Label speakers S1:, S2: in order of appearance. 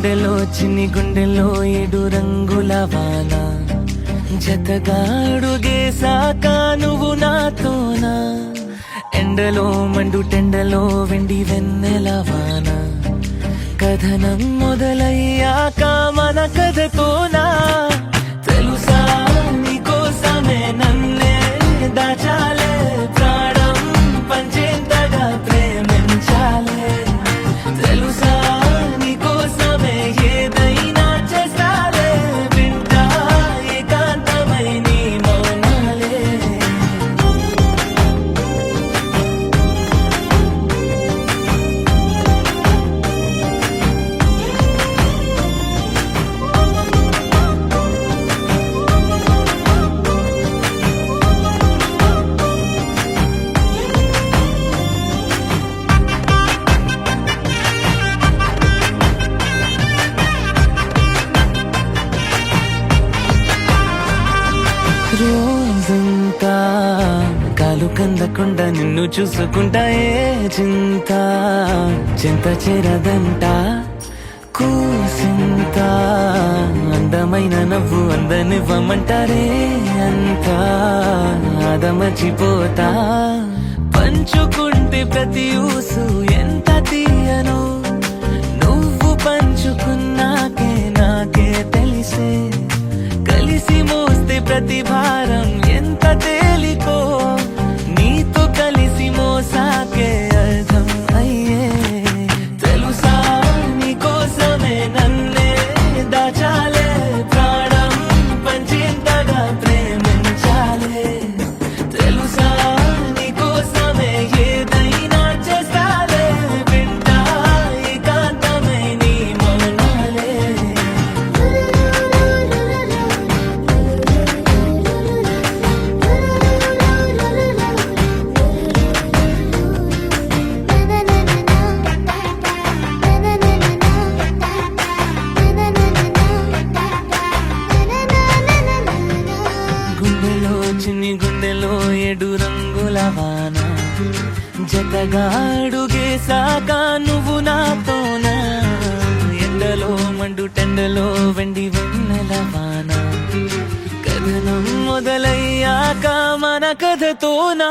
S1: గుండెలో చిన్ని గుండెలో 7 రంగుల వాన జతగాడుగేసాక నువ్వు నాతోనా ఎండలో మండుటెండలో వెండి వెన్నెల వాన కథనం మొదలయ్యాక మన కథతోనా తెలుసా నీకోసమే నన్నే దాచాలే ప్రాణం పంచేంతగా ప్రేమించాలే తెలుసా నీకోసమే ఏదైనా చేస్తాలే వింటా ఏకాంతమై నీ మౌనాలే రోజంతా కాలు కందకుండా నిన్ను చూసుకుంటా ఏ చింత చింత చేరదంట కూసింత అందమైన నవ్వు అందనివ్వమంటారే అంతా అదమర్చిపోతా పంచుకుంటే ప్రతి ఊసు ఎంత తీయను నువ్వు పంచుకున్నాకే నాకే తెలిసే కలిసి మోస్తే ప్రతి భారం ఎంత తేలికో నీతో కలిసి మోసాకే అర్థం అయ్యే తెలుసా నీకోసమే నన్నే దాచాలే ప్రాణం పంచేంతగా ప్రేమించాలే తెలుసా నీకోసమే ఏదైనా చేస్తాలే వింటా ఏకాంతమై నీ మౌనాలే గుండెలో చిన్ని గుండెలో 7 రంగుల వాన జతగాడుగేసాక నువ్వు నాతోనా ఎండలో మండుటెండలో వెండి వెన్నెల వాన కథనం మొదలయ్యాక మన కథతోనా